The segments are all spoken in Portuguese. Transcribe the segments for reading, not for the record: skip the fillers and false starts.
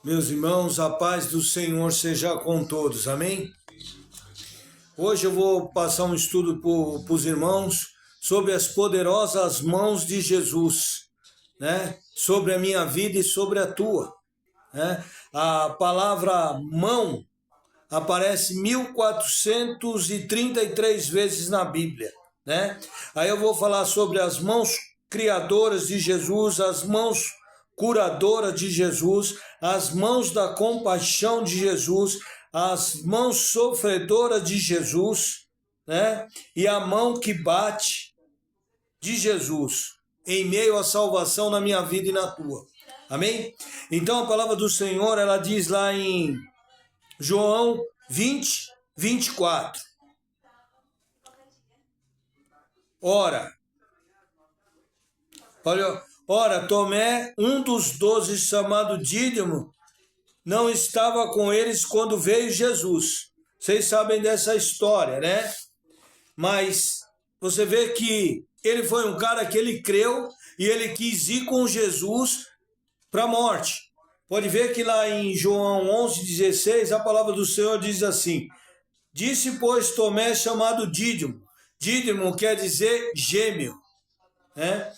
Meus irmãos, a paz do Senhor seja com todos, amém? Hoje eu vou passar um estudo para os irmãos sobre as poderosas mãos de Jesus, né? Sobre a minha vida e sobre a tua, né? A palavra mão aparece 1433 vezes na Bíblia, né? Aí eu vou falar sobre as mãos criadoras de Jesus, as mãos curadoras de Jesus, as mãos da compaixão de Jesus, as mãos sofredoras de Jesus, né? E a mão que bate de Jesus em meio à salvação na minha vida e na tua. Amém? Então a palavra do Senhor, ela diz lá em João 20, 24. Ora, Tomé, um dos 12, chamado Dídimo, não estava com eles quando veio Jesus. Vocês sabem dessa história, né? Mas você vê que ele foi um cara que ele creu e ele quis ir com Jesus para a morte. Pode ver que lá em João 11:16, a palavra do Senhor diz assim: disse, pois, Tomé, chamado Dídimo. Dídimo quer dizer gêmeo, né?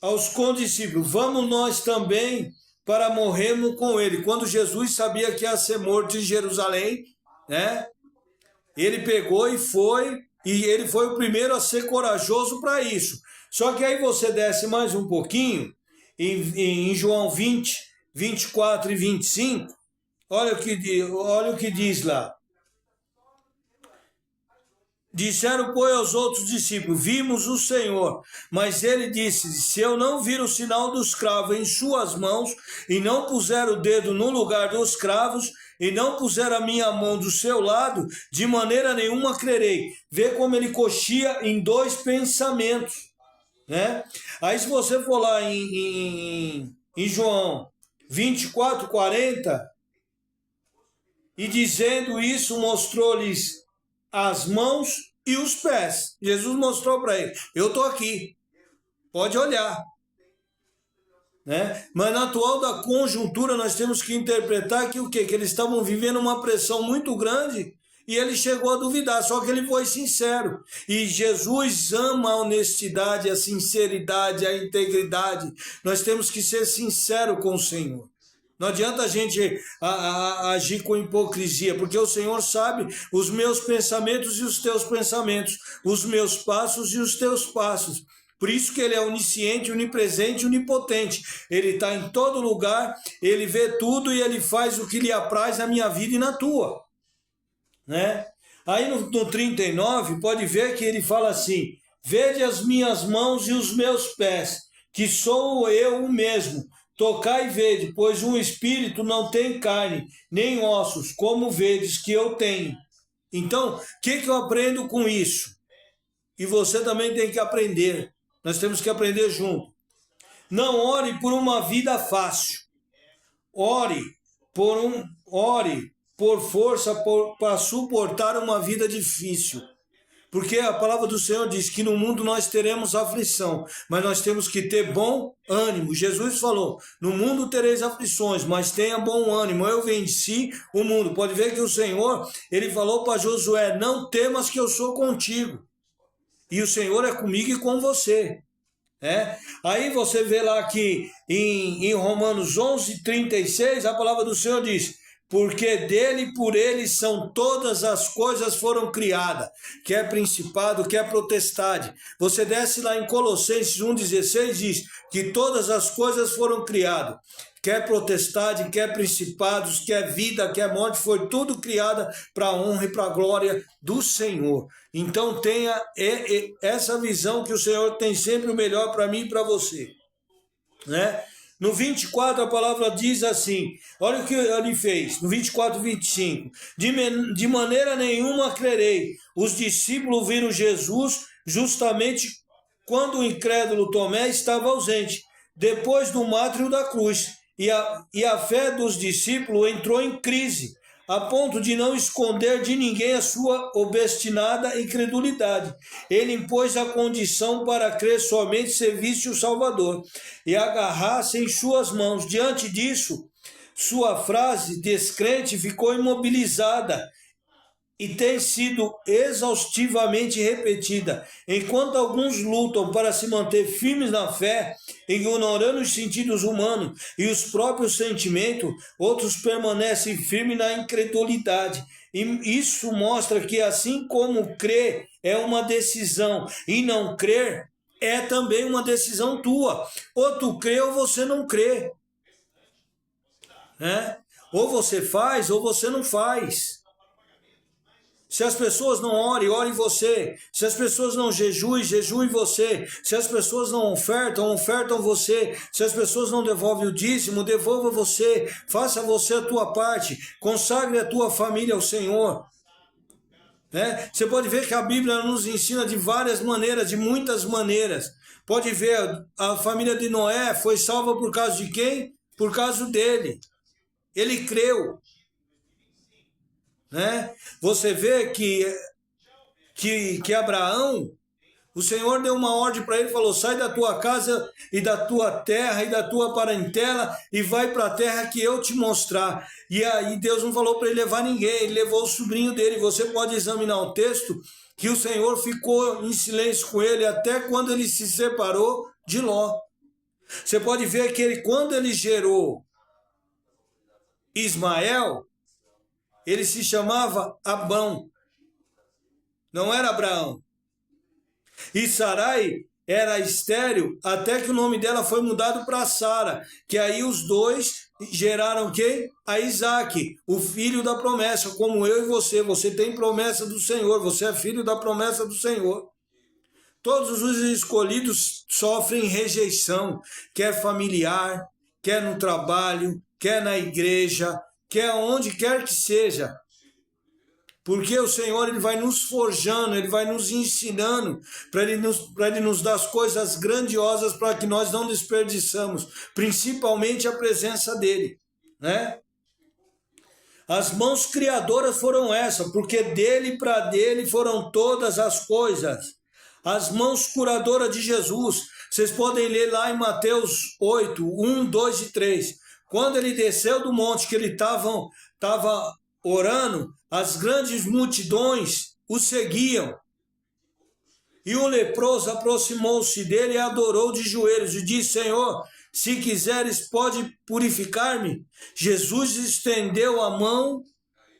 Aos condiscípulos, vamos nós também para morrermos com ele. Quando Jesus sabia que ia ser morto em Jerusalém, né? Ele pegou e ele foi o primeiro a ser corajoso para isso. Só que aí você desce mais um pouquinho, em João 20, 24 e 25, olha o que diz lá. Disseram, pois, aos outros discípulos, vimos o Senhor. Mas ele disse, se eu não vir o sinal dos cravos em suas mãos, e não puser o dedo no lugar dos cravos, e não puser a minha mão do seu lado, de maneira nenhuma crerei. Vê como ele coxia em dois pensamentos, né? Aí se você for lá em João 24, 40, e dizendo isso, mostrou-lhes as mãos e os pés. Jesus mostrou para ele, eu estou aqui, pode olhar, né? Mas na atual da conjuntura nós temos que interpretar que o quê? Que eles estavam vivendo uma pressão muito grande e ele chegou a duvidar, só que ele foi sincero. E Jesus ama a honestidade, a sinceridade, a integridade. Nós temos que ser sinceros com o Senhor. Não adianta a gente agir com hipocrisia, porque o Senhor sabe os meus pensamentos e os teus pensamentos, os meus passos e os teus passos. Por isso que ele é onisciente, onipresente, onipotente. Ele está em todo lugar, ele vê tudo e ele faz o que lhe apraz na minha vida e na tua, né? Aí no 39, pode ver que ele fala assim, vede as minhas mãos e os meus pés, que sou eu o mesmo. Tocai e vede, pois um espírito não tem carne, nem ossos, como vedes que eu tenho. Então, o que eu aprendo com isso? E você também tem que aprender. Nós temos que aprender junto. Não ore por uma vida fácil. Ore por força para suportar uma vida difícil. Porque a palavra do Senhor diz que no mundo nós teremos aflição, mas nós temos que ter bom ânimo. Jesus falou, no mundo tereis aflições, mas tenha bom ânimo, eu venci o mundo. Pode ver que o Senhor, ele falou para Josué, não temas que eu sou contigo. E o Senhor é comigo e com você. Aí você vê lá que em Romanos 11:36, a palavra do Senhor diz, porque dele e por ele são todas as coisas foram criadas, quer principado, quer potestade. Você desce lá em Colossenses 1:16, diz que todas as coisas foram criadas, quer potestade, quer principados, quer vida, quer morte, foi tudo criada para a honra e para a glória do Senhor. Então tenha essa visão que o Senhor tem sempre o melhor para mim e para você, né? No 24 a palavra diz assim, olha o que ele fez, no 24 e 25, de maneira nenhuma crerei. Os discípulos viram Jesus justamente quando o incrédulo Tomé estava ausente, depois do mártir da cruz, e a fé dos discípulos entrou em crise, a ponto de não esconder de ninguém a sua obstinada incredulidade. Ele impôs a condição para crer somente se visse o Salvador e agarrasse em suas mãos. Diante disso, Sua frase descrente ficou imobilizada e tem sido exaustivamente repetida. Enquanto alguns lutam para se manter firmes na fé, ignorando os sentidos humanos e os próprios sentimentos, outros permanecem firmes na incredulidade. E isso mostra que, assim como crer é uma decisão e não crer é também uma decisão tua. Ou tu crê ou você não crê, né? Ou você faz ou você não faz. Se as pessoas não orem, ore você. Se as pessoas não jejuem, jejue você. Se as pessoas não ofertam, ofertam você. Se as pessoas não devolvem o dízimo, devolva você. Faça você a tua parte. Consagre a tua família ao Senhor. Né? Você pode ver que a Bíblia nos ensina de várias maneiras, de muitas maneiras. Pode ver, a família de Noé foi salva por causa de quem? Por causa dele. Ele creu. Né? Você vê que Abraão, o Senhor deu uma ordem para ele, falou: sai da tua casa e da tua terra e da tua parentela e vai para a terra que eu te mostrar. E aí Deus não falou para ele levar ninguém, ele levou o sobrinho dele. Você pode examinar o texto, que o Senhor ficou em silêncio com ele até quando ele se separou de Ló. Você pode ver que quando ele gerou Ismael, ele se chamava Abão, não era Abraão. E Sarai era estéril, até que o nome dela foi mudado para Sara, que aí os dois geraram quem? A Isaac, o filho da promessa, como eu e você. Você tem promessa do Senhor, você é filho da promessa do Senhor. Todos os escolhidos sofrem rejeição, quer familiar, quer no trabalho, quer na igreja, quer onde quer que seja, porque o Senhor ele vai nos forjando, ele vai nos ensinando para ele nos dar as coisas grandiosas para que nós não desperdiçamos, principalmente a presença dele, né? As mãos criadoras foram essas, porque dele e para dele foram todas as coisas. As mãos curadoras de Jesus, vocês podem ler lá em Mateus 8, 1, 2 e 3. Quando ele desceu do monte, que ele estava orando, as grandes multidões o seguiam. E o leproso aproximou-se dele e adorou de joelhos e disse: Senhor, se quiseres, pode purificar-me. Jesus estendeu a mão,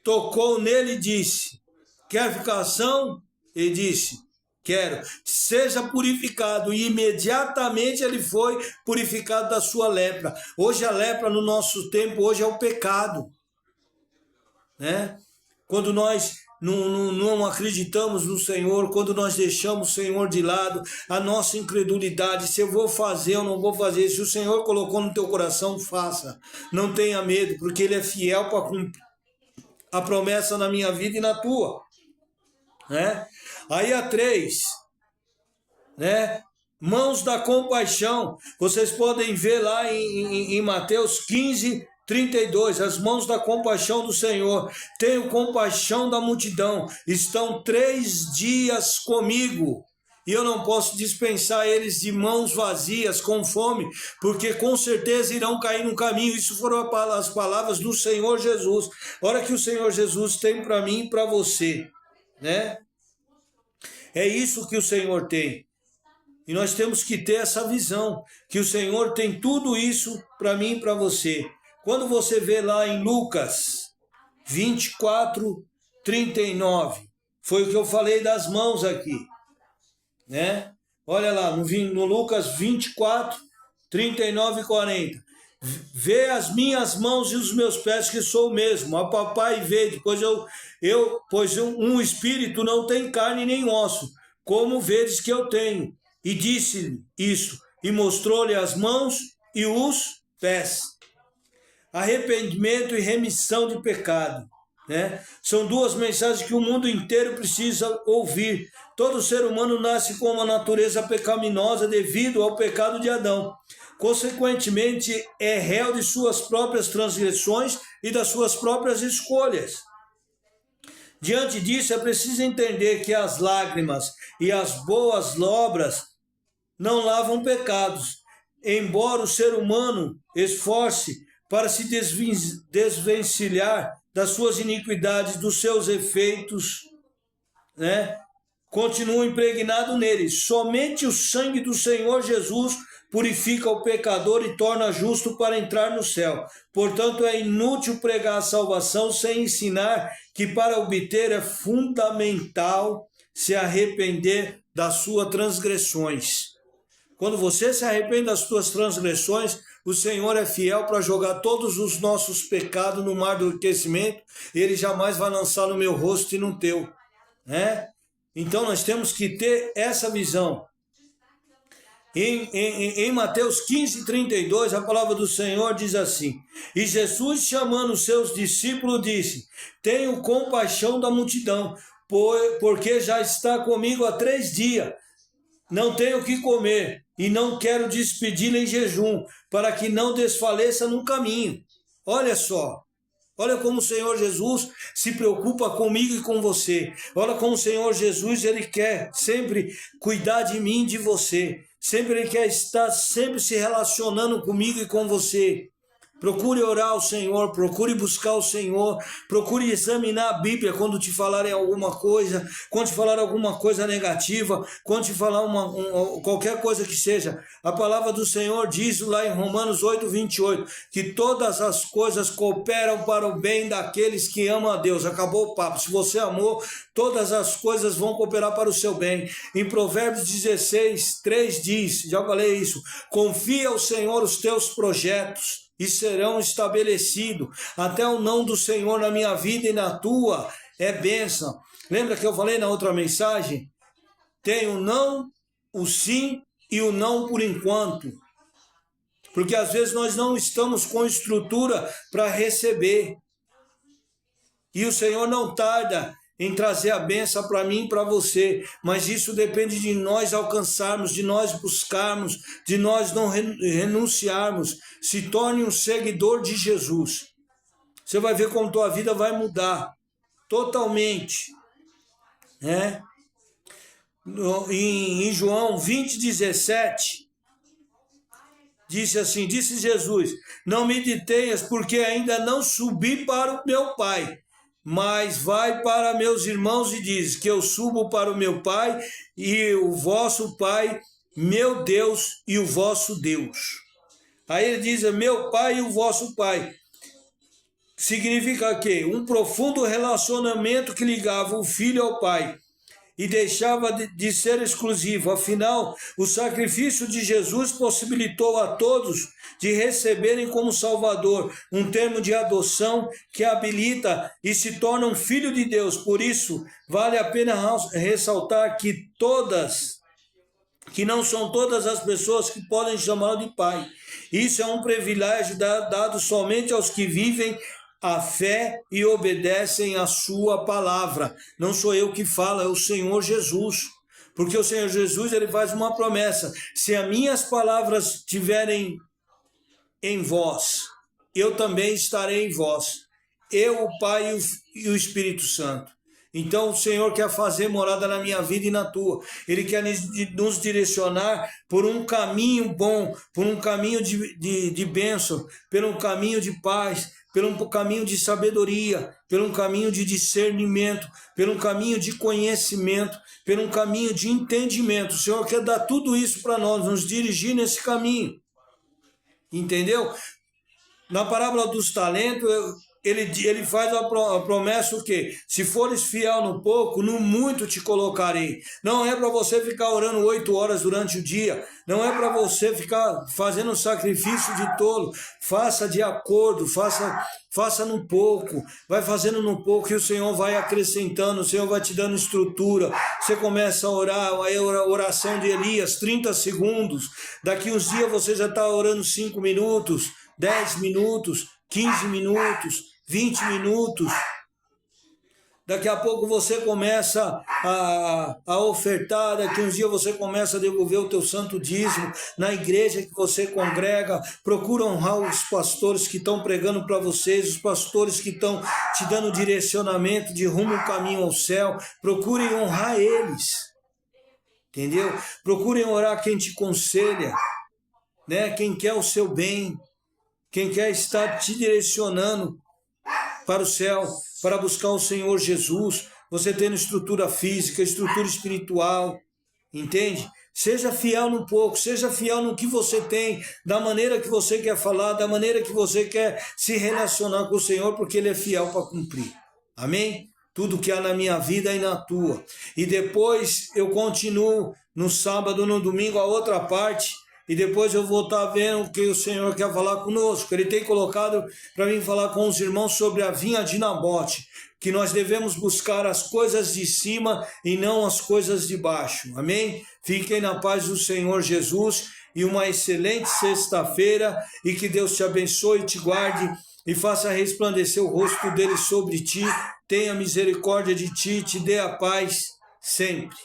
tocou nele e disse: quer ficar são? Ele disse: quero, seja purificado. E imediatamente ele foi purificado da sua lepra. Hoje a lepra no nosso tempo, hoje é o pecado, né? Quando nós não acreditamos no Senhor, quando nós deixamos o Senhor de lado, a nossa incredulidade, se eu vou fazer ou não vou fazer, se o Senhor colocou no teu coração, faça. Não tenha medo, porque Ele é fiel para cumprir a promessa na minha vida e na tua, né? Aí a 3, né? Mãos da compaixão. Vocês podem ver lá em Mateus 15, 32, as mãos da compaixão do Senhor. Tenho compaixão da multidão. Estão 3 dias comigo. E eu não posso dispensar eles de mãos vazias, com fome, porque com certeza irão cair no caminho. Isso foram as palavras do Senhor Jesus. Olha que o Senhor Jesus tem para mim e para você, né? É isso que o Senhor tem. E nós temos que ter essa visão, que o Senhor tem tudo isso para mim e para você. Quando você vê lá em Lucas 24, 39, foi o que eu falei das mãos aqui, né? Olha lá, no Lucas 24, 39 e 40. Vê as minhas mãos e os meus pés, que sou o mesmo. A papai vede, pois um espírito não tem carne nem osso, como vedes que eu tenho. E disse isso, e mostrou-lhe as mãos e os pés. Arrependimento e remissão de pecado, né? São 2 mensagens que o mundo inteiro precisa ouvir. Todo ser humano nasce com uma natureza pecaminosa devido ao pecado de Adão. Consequentemente, é réu de suas próprias transgressões e das suas próprias escolhas. Diante disso, é preciso entender que as lágrimas e as boas obras não lavam pecados. Embora o ser humano esforce para se desvencilhar das suas iniquidades, dos seus efeitos, né? Continua impregnado nele. Somente o sangue do Senhor Jesus purifica o pecador e torna justo para entrar no céu. Portanto, é inútil pregar a salvação sem ensinar que para obter é fundamental se arrepender das suas transgressões. Quando você se arrepende das suas transgressões, o Senhor é fiel para jogar todos os nossos pecados no mar do esquecimento. Ele jamais vai lançar no meu rosto e no teu, né? Então nós temos que ter essa visão. Em Mateus 15:32, a palavra do Senhor diz assim: E Jesus, chamando os seus discípulos, disse: Tenho compaixão da multidão, porque já está comigo há 3 dias. Não tenho o que comer, e não quero despedi-la em jejum, para que não desfaleça no caminho. Olha só. Olha como o Senhor Jesus se preocupa comigo e com você. Olha como o Senhor Jesus, Ele quer sempre cuidar de mim e de você. Sempre Ele quer estar sempre se relacionando comigo e com você. Procure orar ao Senhor, procure buscar o Senhor, procure examinar a Bíblia quando te falarem alguma coisa, quando te falar alguma coisa negativa, quando te falar qualquer coisa que seja. A palavra do Senhor diz lá em Romanos 8:28, que todas as coisas cooperam para o bem daqueles que amam a Deus. Acabou o papo. Se você amou, todas as coisas vão cooperar para o seu bem. Em Provérbios 16:3 diz, já falei isso, confia ao Senhor os teus projetos e serão estabelecidos. Até o não do Senhor na minha vida e na tua é bênção. Lembra que eu falei na outra mensagem? Tem o não, o sim e o não por enquanto. Porque às vezes nós não estamos com estrutura para receber. E o Senhor não tarda em trazer a bênção para mim e para você, mas isso depende de nós alcançarmos, de nós buscarmos, de nós não renunciarmos. Se torne um seguidor de Jesus. Você vai ver como tua vida vai mudar totalmente, né? Em João 20:17 disse assim, disse Jesus: Não me detenhas, porque ainda não subi para o meu Pai, mas vai para meus irmãos e diz que eu subo para o meu Pai e o vosso Pai, meu Deus e o vosso Deus. Aí ele diz, meu Pai e o vosso Pai. Significa que um profundo relacionamento que ligava o filho ao Pai e deixava de ser exclusivo. Afinal, o sacrifício de Jesus possibilitou a todos de receberem como Salvador um termo de adoção que habilita e se torna um filho de Deus. Por isso, vale a pena ressaltar que não são todas as pessoas que podem chamá-lo de Pai. Isso é um privilégio dado somente aos que vivem a fé e obedecem a sua palavra. Não sou eu que falo, é o Senhor Jesus. Porque o Senhor Jesus, ele faz uma promessa: se as minhas palavras estiverem em vós, eu também estarei em vós. Eu, o Pai e o Espírito Santo. Então o Senhor quer fazer morada na minha vida e na tua. Ele quer nos direcionar por um caminho bom, por um caminho de bênção, por um caminho de paz, por um caminho de sabedoria, por um caminho de discernimento, por um caminho de conhecimento, por um caminho de entendimento. O Senhor quer dar tudo isso para nós, nos dirigir nesse caminho. Entendeu? Na parábola dos talentos, ele faz a promessa o quê? Se fores fiel no pouco, no muito te colocarei. Não é para você ficar orando 8 horas durante o dia. Não é para você ficar fazendo um sacrifício de tolo. Faça de acordo, faça no pouco. Vai fazendo no pouco e o Senhor vai acrescentando, o Senhor vai te dando estrutura. Você começa a orar, a oração de Elias, 30 segundos. Daqui uns dias você já está orando 5 minutos, 10 minutos, 15 minutos, 20 minutos. Daqui a pouco você começa a ofertar, daqui uns dias você começa a devolver o teu santo dízimo na igreja que você congrega. Procura honrar os pastores que estão pregando para vocês, os pastores que estão te dando direcionamento de rumo ao caminho ao céu. Procurem honrar eles, entendeu? Procurem orar quem te conselha, né? Quem quer o seu bem. quem quer estar te direcionando para o céu, para buscar o Senhor Jesus, você tendo estrutura física, estrutura espiritual, entende? Seja fiel no pouco, seja fiel no que você tem, da maneira que você quer falar, da maneira que você quer se relacionar com o Senhor, porque Ele é fiel para cumprir. Amém? Tudo que há na minha vida e na tua. E depois eu continuo no sábado, no domingo, a outra parte, e depois eu vou estar vendo o que o Senhor quer falar conosco. Ele tem colocado para mim falar com os irmãos sobre a vinha de Nabote, que nós devemos buscar as coisas de cima e não as coisas de baixo. Amém? Fiquem na paz do Senhor Jesus e uma excelente sexta-feira, e que Deus te abençoe e te guarde e faça resplandecer o rosto dele sobre ti, tenha misericórdia de ti e te dê a paz sempre.